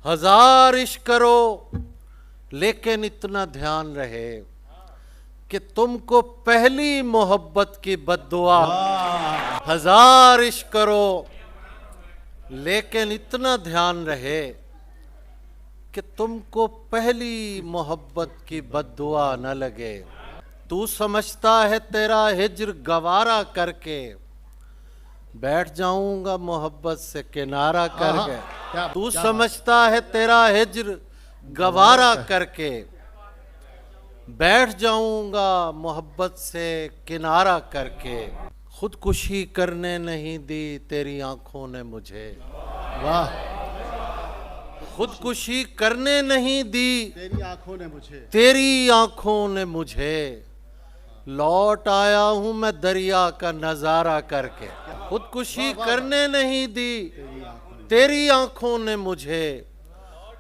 हजार इश्क करो लेकिन इतना ध्यान रहे कि तुमको पहली मोहब्बत की बद्दुआ। हजार इश्क करो लेकिन इतना ध्यान रहे कि तुमको पहली मोहब्बत की बद्दुआ न लगे। तू समझता है तेरा हिज्र गवारा करके बैठ जाऊंगा मोहब्बत से किनारा करके। तू समझता है तेरा हिज्र गवारा करके बैठ जाऊंगा मोहब्बत से किनारा करके। खुदकुशी करने नहीं दी तेरी आंखों ने मुझे। वाह। खुदकुशी करने नहीं दी तेरी आंखों ने मुझे, तेरी आंखों ने मुझे। लौट आया हूं मैं दरिया का नजारा करके। खुदकुशी करने नहीं दी तेरी आंखों ने मुझे।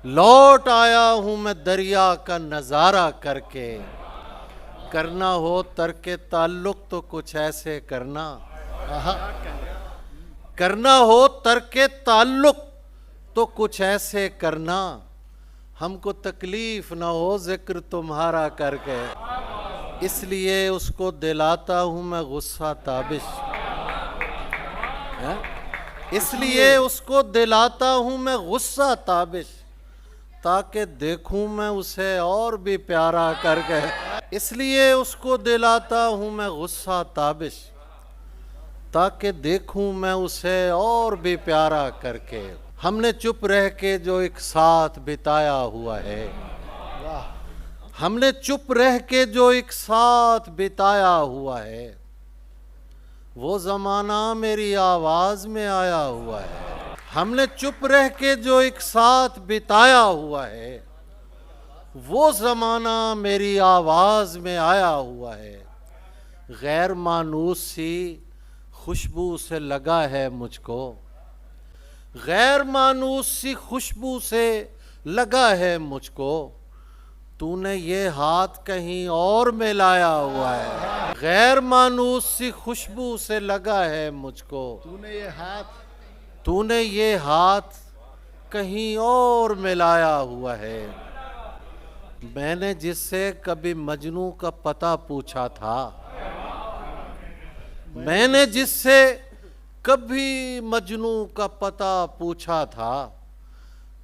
लौट आया हूं मैं दरिया का नजारा करके। करना हो तरके ताल्लुक तो कुछ ऐसे करना। करना हो तरके ताल्लुक तो कुछ ऐसे करना। हमको तकलीफ ना हो जिक्र तुम्हारा करके। इसलिए उसको दिलाता हूं मैं गुस्सा ताबिश। इसलिए उसको दिलाता हूं मैं गुस्सा ताबिश ताकि देखूं मैं उसे और भी प्यारा करके। इसलिए उसको दिलाता हूं मैं गुस्सा ताबिश ताकि देखूं मैं उसे और भी प्यारा करके। हमने चुप रह के जो एक साथ बिताया हुआ है, हमने चुप रह के जो एक साथ बिताया हुआ है, वो जमाना मेरी आवाज में आया हुआ है। हमने चुप रह के जो एक साथ बिताया हुआ है, वो जमाना मेरी आवाज में आया हुआ है। गैर मानूस सी खुशबू से लगा है मुझको। गैर मानूस सी खुशबू से लगा है मुझको। तूने ये हाथ कहीं और मिलाया हुआ है। गैर मानूस सी खुशबू से लगा है मुझको। तूने ये हाथ कहीं और मिलाया हुआ है। मैंने जिससे कभी मजनू का पता पूछा था, मैंने जिससे कभी मजनू का पता पूछा था,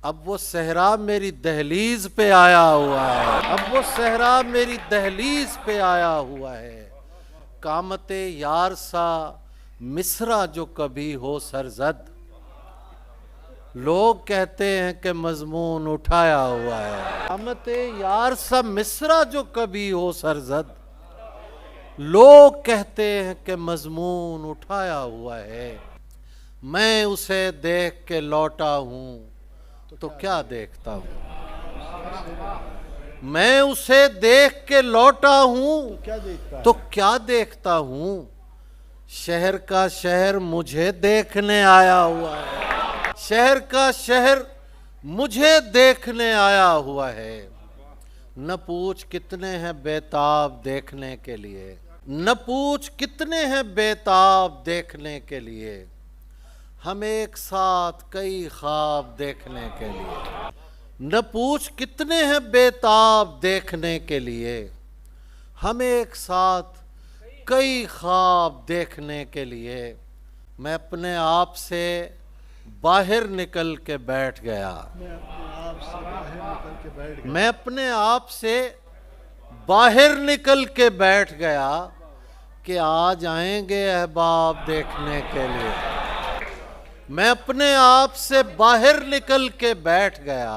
अब वो सहरा मेरी दहलीज पे आया हुआ है। अब वो सहरा मेरी दहलीज पे आया हुआ है। कामते यार सा मिसरा जो कभी हो सरजद, लोग कहते हैं कि मजमून उठाया हुआ है। कामते यार सा मिसरा जो कभी हो सरजद, लोग कहते हैं कि मजमून उठाया हुआ है। मैं उसे देख के लौटा हूं तो क्या देखता हूं। मैं उसे देख के लौटा हूं तो क्या देखता हूं। शहर का शहर मुझे देखने आया हुआ है। शहर का शहर मुझे देखने आया हुआ है। न पूछ कितने हैं बेताब देखने के लिए। न पूछ कितने हैं बेताब देखने के लिए। हम एक साथ कई ख्वाब देखने के लिए। न पूछ कितने हैं बेताब देखने के लिए। हम एक साथ कई ख्वाब देखने के लिए। मैं अपने आप से बाहर निकल के बैठ गया। मैं अपने आप से बाहर निकल के बैठ गया कि आ जाएंगे अहबाब देखने के लिए। मैं अपने आप से बाहर निकल के बैठ गया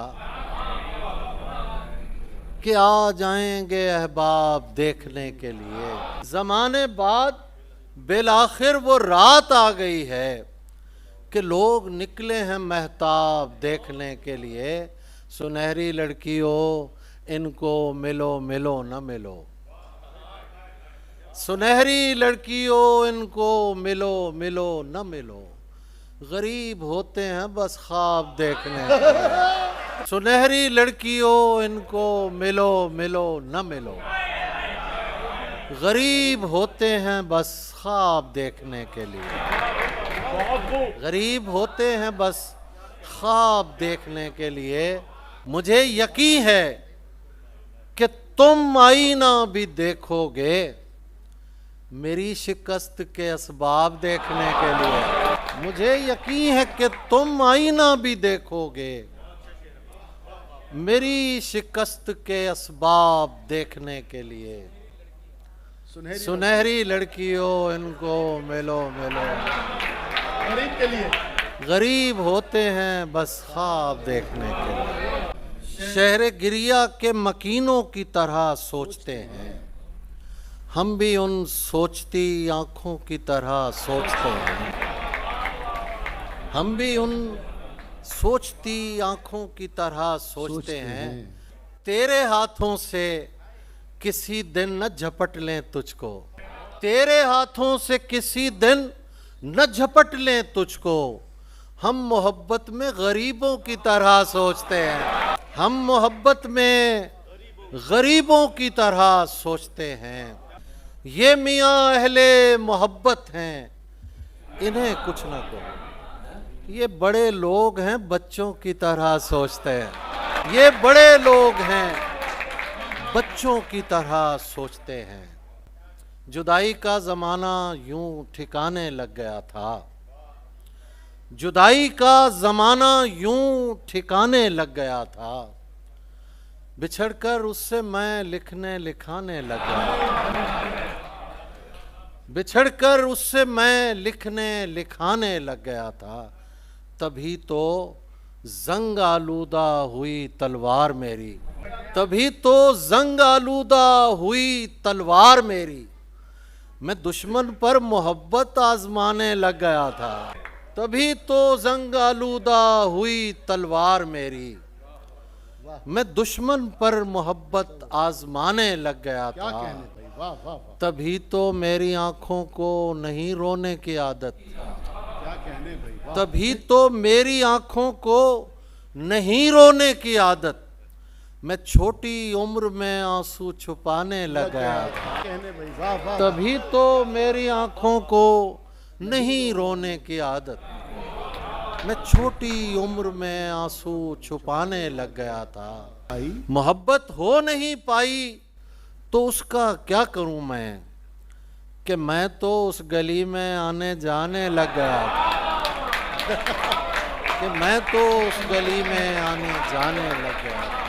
कि आ जाएंगे अहबाब देखने के लिए। ज़माने बाद बिलाखिर वो रात आ गई है कि लोग निकले हैं महताब देखने के लिए। सुनहरी लड़कियों इनको मिलो मिलो न मिलो। सुनहरी लड़कियों इनको मिलो मिलो न मिलो। गरीब होते हैं बस ख्वाब देखने के लिए। सुनहरी लड़कियों इनको मिलो मिलो न मिलो। गरीब होते हैं बस ख्वाब देखने के लिए। गरीब होते हैं बस ख्वाब देखने के लिए। मुझे यकीन है कि तुम आईना भी देखोगे मेरी शिकस्त के असबाब देखने के लिए। मुझे यकीन है कि तुम आईना भी देखोगे मेरी शिकस्त के असबाब देखने के लिए। सुनहरी लड़कियों इनको मिलो मिलो, गरीब के लिए गरीब होते हैं बस ख्वाब देखने के लिए। शहर गिरिया के मकीनों की तरह सोचते हैं, हम भी उन सोचती आंखों की तरह सोचते हैं। हम भी उन सोचती आंखों की तरह सोचते हैं। तेरे हाथों से किसी दिन न झपट लें तुझको, तेरे हाथों से किसी दिन न झपट लें तुझको। हम मोहब्बत में गरीबों की तरह सोचते हैं, हम मोहब्बत में गरीबों की तरह सोचते हैं। ये मियाँ अहले मोहब्बत हैं, इन्हें कुछ ना कहो। ये बड़े लोग हैं बच्चों की तरह सोचते हैं, ये बड़े लोग हैं बच्चों की तरह सोचते हैं। जुदाई का ज़माना यूं ठिकाने लग गया था, जुदाई का ज़माना यूं ठिकाने लग गया था। बिछड़कर उससे मैं लिखने लिखाने लग गया, बिछड़कर उससे मैं लिखने लिखाने लग गया था। तभी तो जंग आलूदा हुई तलवार मेरी, तभी तो जंग आलूदा हुई तलवार मेरी। मैं दुश्मन पर मोहब्बत आजमाने लग गया था, तभी तो जंग आलूदा हुई तलवार मेरी। मैं दुश्मन पर मोहब्बत आजमाने लग गया क्या था, कहने भाई, वाह वाह वाह, तभी तो मेरी आंखों को नहीं रोने की आदत, क्या कहने भाई, वाह। तभी तो मेरी आंखों को नहीं रोने की आदत। मैं छोटी उम्र में आंसू छुपाने लग गया था, क्या कहने भाई, वाह वाह। तभी तो मेरी आंखों को नहीं रोने की आदत। मैं छोटी उम्र में आंसू छुपाने लग गया था। भाई मोहब्बत हो नहीं पाई तो उसका क्या करूं मैं, कि मैं तो उस गली में आने जाने लग गया था, कि मैं तो उस गली में आने जाने लग गया था।